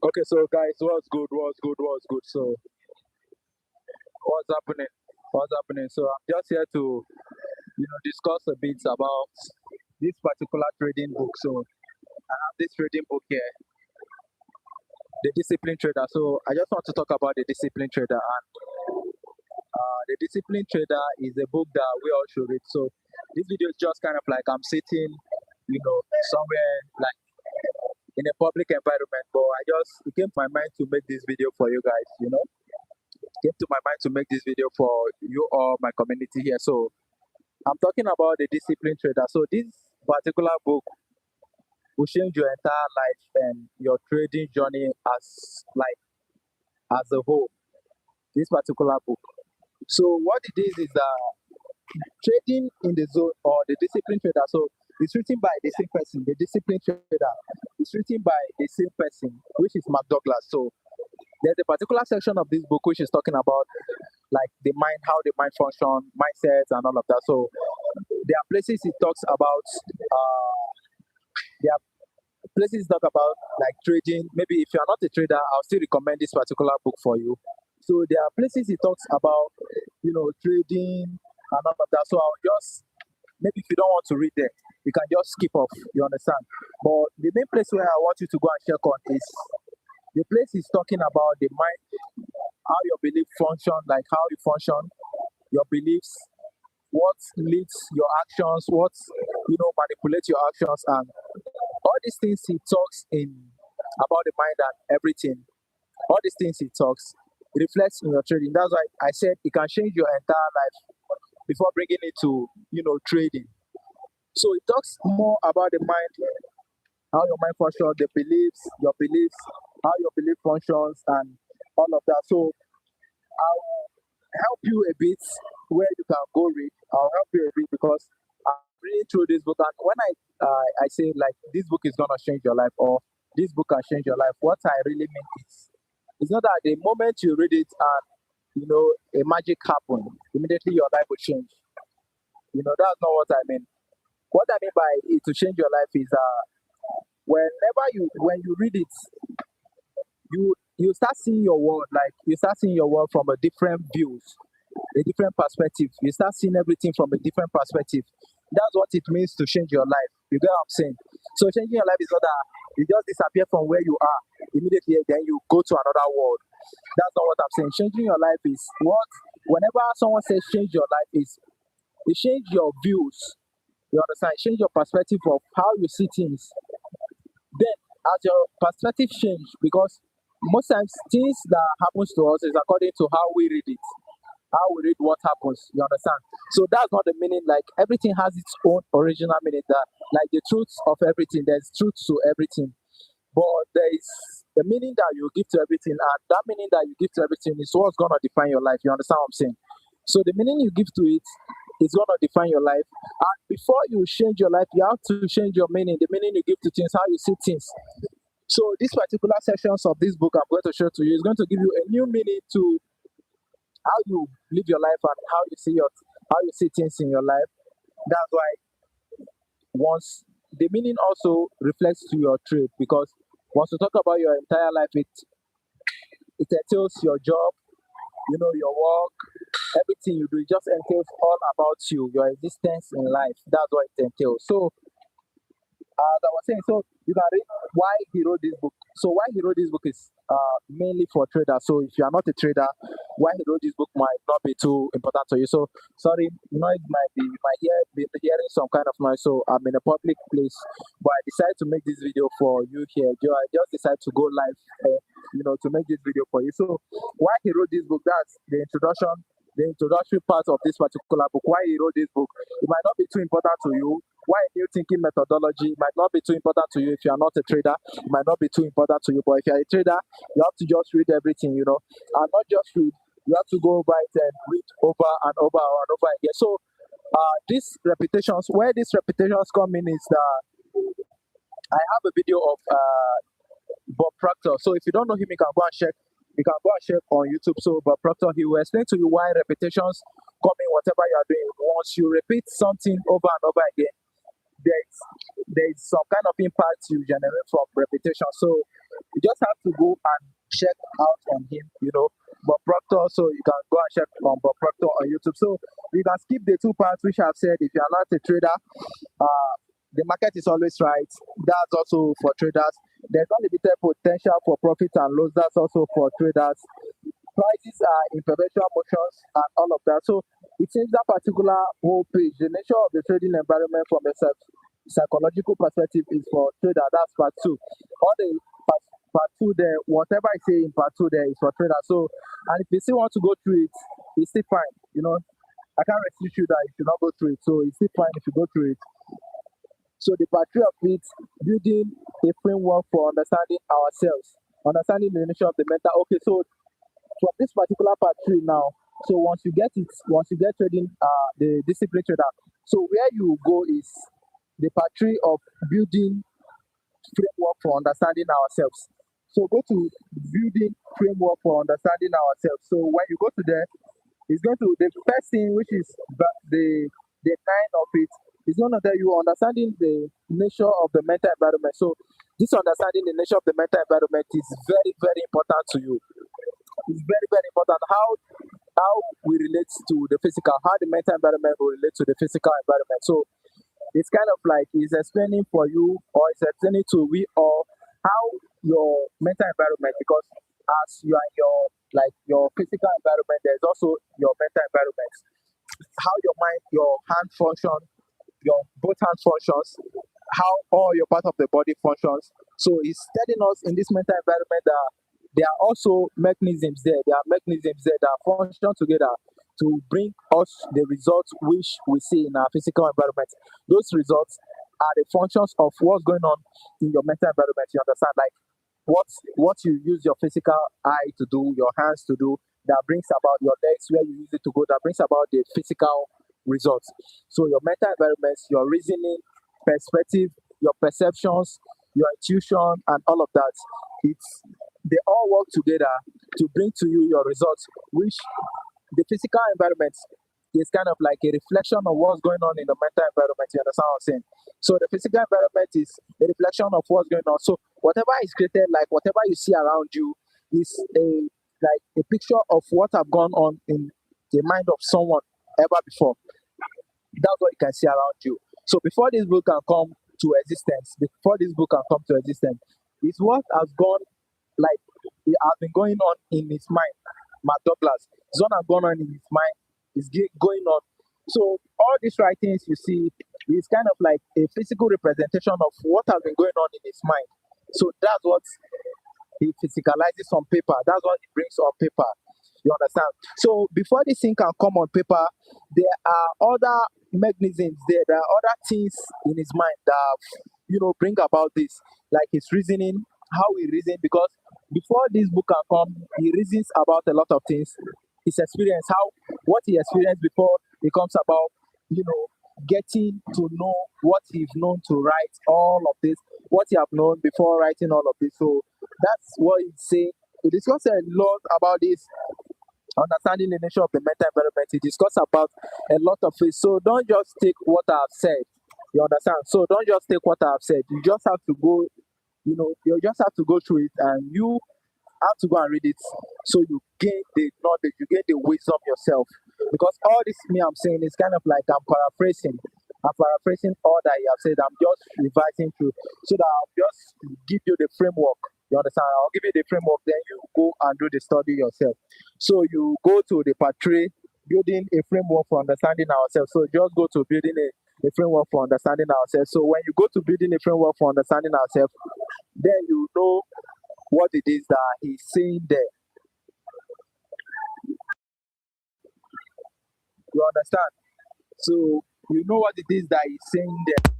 Okay, so guys, what's good? What's good? What's good? So, what's happening? What's happening? So, I'm just here to, discuss a bit about this particular trading book. So, I have this trading book here, The Discipline Trader. So, I just want to talk about The Discipline Trader. And The Discipline Trader is a book that we all should read. So, this video is just kind of like I'm sitting, somewhere like in a public environment. But it came to my mind to make this video for you guys. Came to my mind to make this video for you all, my community here. So I'm talking about The Discipline Trader. So this particular book will change your entire life and your trading journey as a whole. This particular book. So what it is that trading in the zone or the discipline trader. So it's written by the same person, the discipline trader. It's written by the same person, which is Mark Douglas. So there's a particular section of this book which is talking about like the mind, how the mind function, mindsets, and all of that. So there are places it talks about. There are places talk about like trading. Maybe if you are not a trader, I'll still recommend this particular book for you. So there are places it talks about, trading and all of that. So I'll just maybe if you don't want to read there, you can just skip off. You understand? But the main place where I want you to go and check on is the place is talking about the mind, how your belief function, like how you function, your beliefs, what leads your actions, what manipulates your actions, and all these things he talks in about the mind and everything. All these things he talks it reflects in your trading. That's why I said it can change your entire life before bringing it to trading. So it talks more about the mind, how your mind functions, your beliefs, how your belief functions, and all of that. So I'll help you a bit where you can go read. I'll help you a bit because I'm reading through this book, and when I say like this book is gonna change your life or this book can change your life, what I really mean is it's not that the moment you read it and a magic happen, immediately your life will change. That's not what I mean. What I mean by it to change your life is when you read it, you start seeing your world like you start seeing your world from a different views, a different perspective. You start seeing everything from a different perspective. That's what it means to change your life. You get what I'm saying? So changing your life is not that you just disappear from where you are immediately, then you go to another world. That's not what I'm saying. Changing your life is what whenever someone says change your life is it change your views. You understand? Change your perspective of how you see things. Then as your perspective change, because most times things that happens to us is according to how we read it, how we read what happens. You understand? So that's not the meaning. Like everything has its own original meaning. That like the truth of everything, there's truth to everything. But there is the meaning that you give to everything, and that meaning that you give to everything is what's gonna define your life. You understand what I'm saying? So the meaning you give to it is gonna define your life. And before you change your life, you have to change your meaning, the meaning you give to things, how you see things. So these particular sections of this book I'm going to show to you is going to give you a new meaning to how you live your life and how you see things in your life. That's why once the meaning also reflects to your trade because once you talk about your entire life, it entails your job, your work, everything you do. It just entails all about you, your existence in life. That's what it entails. So as I was saying, so you can read why he wrote this book. So why he wrote this book is mainly for traders. So if you are not a trader, why he wrote this book might not be too important to you. So sorry, it might be hearing some kind of noise. So I'm in a public place, but I decided to make this video for you here. I just decided to go live, to make this video for you. So why he wrote this book? That's the introductory part of this particular book. Why he wrote this book? It might not be too important to you. Why new thinking methodology might not be too important to you if you are not a trader. It might not be too important to you, but if you are a trader, you have to just read everything, and not just read. You have to go over it and read over and over and over again. So, where these repetitions come in is that I have a video of Bob Proctor. So if you don't know him, you can go and check. You can go and check on YouTube. So Bob Proctor, he will explain to you why repetitions come in whatever you are doing. Once you repeat something over and over again, there's some kind of impact you generate from repetition. So You just have to go and check out on him, Bob Proctor. So you can go and check on Bob Proctor on YouTube. So you can skip the two parts which I've said. If you are not a trader, the market is always right. That's also for traders. There's unlimited potential for profit and loss. That's also for traders. Prices are in perpetual motions and all of that. So it seems that particular whole page, the nature of the trading environment from a psychological perspective is for trader. That's part two. All the part two there, whatever I say in part two there is for trader. So, and if you still want to go through it, it's still fine. I can't restrict you that you should not go through it. So it's still fine if you go through it. So the part three of it, building a framework for understanding ourselves, understanding the nature of the mental. Okay, so from this particular part three now, so once you get trading, the discipline trader, so where you go is the part three of building framework for understanding ourselves. So go to building framework for understanding ourselves. So when you go to there, it's going to the first thing, which is the nine of it, is going to tell you understanding the nature of the mental environment. So this understanding the nature of the mental environment is very, very important to you. It's very, very important how we relate to the physical, how the mental environment will relate to the physical environment. So it's kind of like it's explaining for you, or it's explaining to we all how your mental environment, because as you are your physical environment, there's also your mental environment. How your mind, your hand function, your both hand functions, how all your part of the body functions. So it's telling us in this mental environment that there are also mechanisms there. There are mechanisms there that function together to bring us the results which we see in our physical environment. Those results are the functions of what's going on in your mental environment. You understand? Like what you use your physical eye to do, your hands to do, that brings about your legs where you use it to go, that brings about the physical results. So your mental environment, your reasoning, perspective, your perceptions, your intuition, and all of that, they all work together to bring to you your results, which the physical environment is kind of like a reflection of what's going on in the mental environment. You understand what I'm saying? So the physical environment is a reflection of what's going on. So whatever is created, like whatever you see around you, is a picture of what have gone on in the mind of someone ever before. That's what you can see around you. So before this book can come to existence, it's what has gone, like it has been going on in his mind. Mark Douglas, it's what has gone on in his mind is going on. So all these writings you see is kind of like a physical representation of what has been going on in his mind. So that's what he physicalizes on paper. That's what he brings on paper. You understand? So before this thing can come on paper, there are other mechanisms there. There are other things in his mind that bring about this, like his reasoning, how he reasons. Because before this book can come, he reasons about a lot of things. His experience, what he experienced before it comes about, getting to know what he's known to write all of this, what he have known before writing all of this. So that's what he's saying. He discussed a lot about this, understanding the nature of the mental environment. He discussed about a lot of it. So don't just take what I've said. You understand? So don't just take what I've said. You just have to go, you just have to go through it, and you have to go and read it, so you gain the knowledge, you gain the wisdom yourself. Because all this I'm saying is kind of like I'm paraphrasing all that you have said. I'm just revising through, so that I'll just give you the framework. You understand? I'll give you the framework, then you go and do the study yourself. So you go to the part three, building a framework for understanding ourselves. So just go to building a framework for understanding ourselves. So when you go to building a framework for understanding ourselves, then you know what it is that he's saying there. You understand? So you know what it is that he's saying there.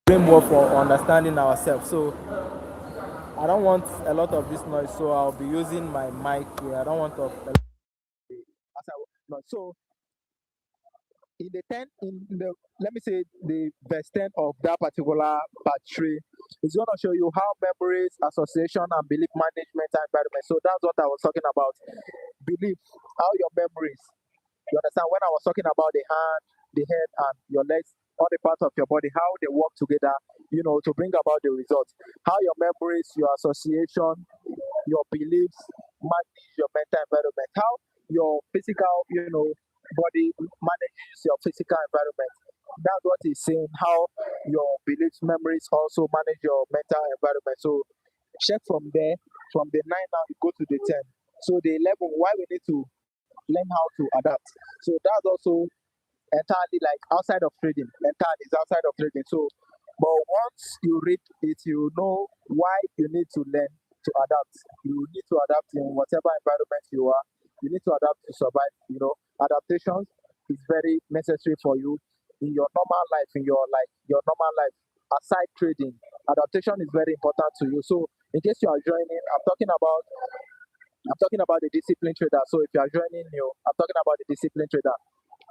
Framework for understanding ourselves. So I don't want a lot of this noise, so I'll be using my mic here. I don't want to. So let me say the verse 10 of that particular part 3 is going to show you how memories, association, and belief management and environment. So that's what I was talking about. Belief, how your memories. You understand? When I was talking about the hand, the head, and your legs, all the parts of your body, how they work together, to bring about the results. How your memories, your association, your beliefs manage your mental environment. How your physical, body manages your physical environment. That's what he's saying. How your beliefs, memories also manage your mental environment. So check from there. From the 9 now, you go to the 10. So the 11, why we need to learn how to adapt. So that's also entirely like outside of trading. Entirely is outside of trading. So, but once you read it, you know why you need to learn to adapt. You need to adapt in whatever environment you are. You need to adapt to survive. Adaptations is very necessary for you in your normal life, in your normal life. Aside trading, adaptation is very important to you. So, in case you are joining, I'm talking about the discipline trader. So if you are joining new, I'm talking about the discipline trader.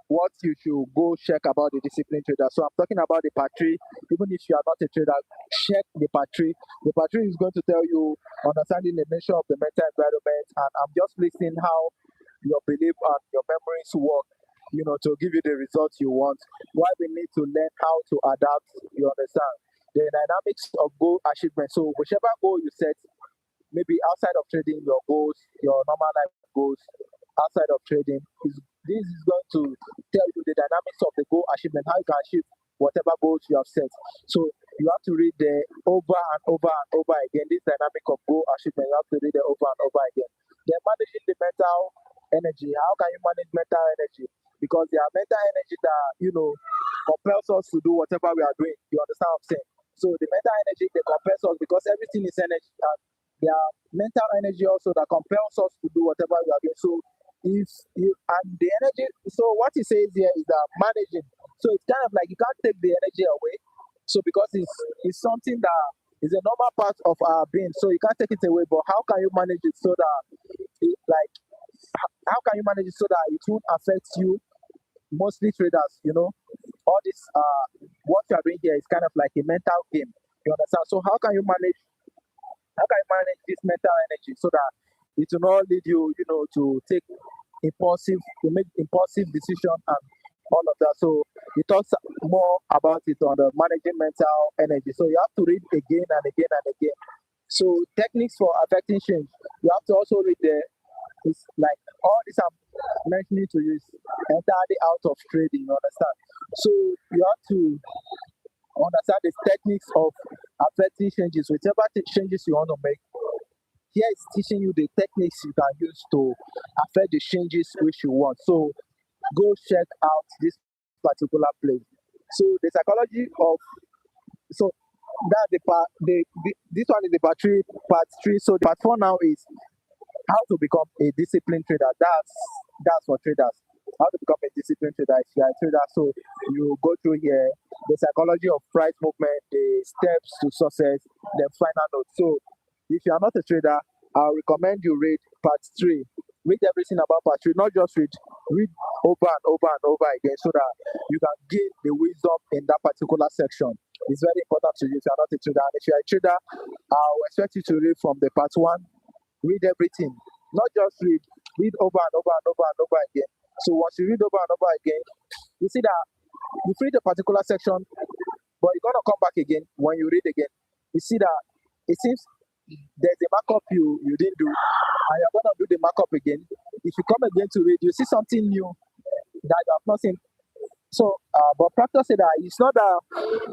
What you should go check about the discipline trader. So I'm talking about the patri. Even if you are not a trader, check the patri. The patri is going to tell you understanding the nature of the mental environment, and I'm just listing how your belief and your memories work. To give you the results you want. Why we need to learn how to adapt. You understand the dynamics of goal achievement. So whichever goal you set, maybe outside of trading, your goals, your normal life goals, outside of trading, this is going to tell you the dynamics of the goal achievement, how you can achieve whatever goals you have set. So you have to read there over and over and over again. This dynamic of goal achievement, you have to read it over and over again. Then managing the mental energy. How can you manage mental energy? Because there are mental energy that compels us to do whatever we are doing. You understand what I'm saying? So the mental energy they compels us because everything is energy. And there are mental energy also that compels us to do whatever we are doing. So if you and the energy, so what he says here is that managing. So it's kind of like you can't take the energy away. So because it's something that is a normal part of our being, so you can't take it away. But how can you manage it so that like how can you manage it so that it won't affect you? Mostly traders, all this what you are doing here is kind of like a mental game. You understand? So how can you manage this mental energy so that it will not lead you, to take to make impulsive decision and all of that. So he talks more about it on the managing mental energy. So you have to read again and again and again. So techniques for affecting change. You have to also read there. It's like all this I'm mentioning to you is entirely out of trading, you understand? So you have to understand the techniques of affecting changes, whichever changes you want to make. Here is teaching you the techniques you can use to affect the changes which you want. So go check out this particular place. So the psychology of so that's the part this one is the part 3. So the part 4 now is how to become a disciplined trader. That's for traders. How to become a disciplined trader. If you are a trader, so you go through here the psychology of price movement, the steps to success, the final note. So if you are not a trader, I'll recommend you read part 3. Read everything about part 3, not just read over and over and over again so that you can gain the wisdom in that particular section. It's very important to you if you are not a trader. And if you are a trader, I'll expect you to read from the part 1. Read everything, not just read over and over and over and over again. So once you read over and over again, you see that you read a particular section, but you're gonna come back again when you read again. You see that it seems there's a markup you didn't do, and you're gonna do the markup again. If you come again to read, you see something new that you have not seen. So, but practice say that it's not that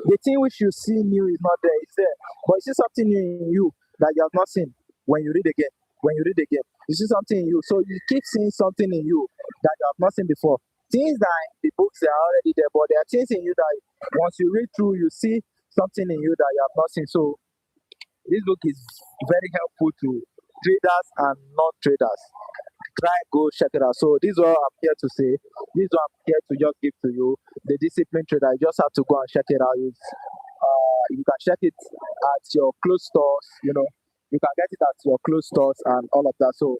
the thing which you see new is not there, it's there. But you see something new in you that you have not seen when you read again. When you read again, you see something in you. So you keep seeing something in you that you have not seen before. Things that in the books they are already there, but there are things in you that once you read through, you see something in you that you have not seen. So this book is very helpful to traders and non-traders. Try go check it out. So this is what I'm here to say. This is what I'm here to just give to you. The discipline trader. You just have to go and check it out. You can check it at your closed stores. You can get it at your closed stores and all of that. So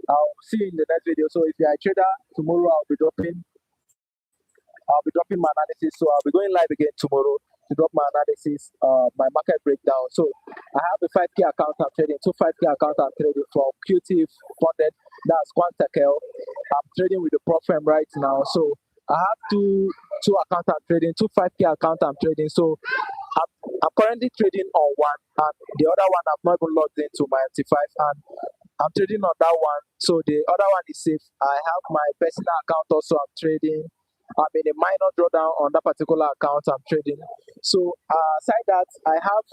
I'll see you in the next video. So if you're a trader, tomorrow I'll be dropping my analysis. So I'll be going live again tomorrow to drop my analysis, my market breakdown. So I have a 5K account I'm trading, 5K accounts I'm trading from QT funded. That's Quantakel. I'm trading with the Prop firm right now. So I have two account I'm trading, two 5K account I'm trading. So I'm currently trading on one, and the other one I've not even logged into my MT5, and I'm trading on that one. So the other one is safe. I have my personal account also. I'm trading. I'm in a minor drawdown on that particular account I'm trading. So aside that, I have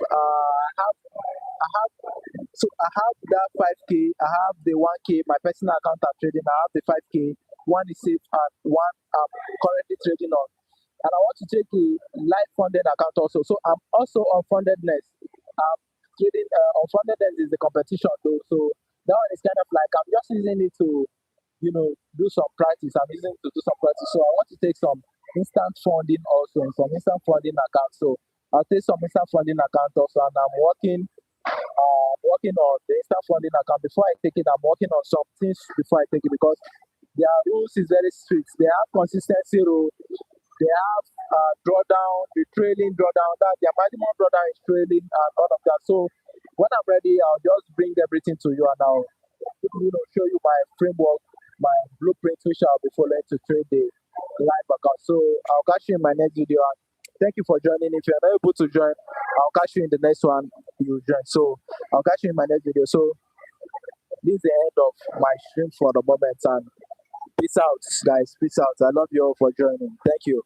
that 5K. I have the 1K. My personal account I'm trading. I have the 5K. One is safe, and one I'm currently trading on. And I want to take a live funded account also. So I'm also on fundedness. Trading on fundedness is the competition though. So that one is kind of like I'm just using it to, do some practice. I'm using it to do some practice. So I want to take some instant funding also, some instant funding account. So I'll take some instant funding account also, and I'm working on the instant funding account. Before I take it, I'm working on some things before I take it, because their rules is very strict. They have consistency rule. They have drawdown, the trailing drawdown, that their maximum drawdown is trailing and all of that. So when I'm ready, I'll just bring everything to you, and I'll show you my framework, my blueprint, which I'll be following to trade the live account. So I'll catch you in my next video. And thank you for joining. If you're not able to join, I'll catch you in the next one. You join. So I'll catch you in my next video. So this is the end of my stream for the moment. And peace out, guys. Peace out. I love you all for joining. Thank you.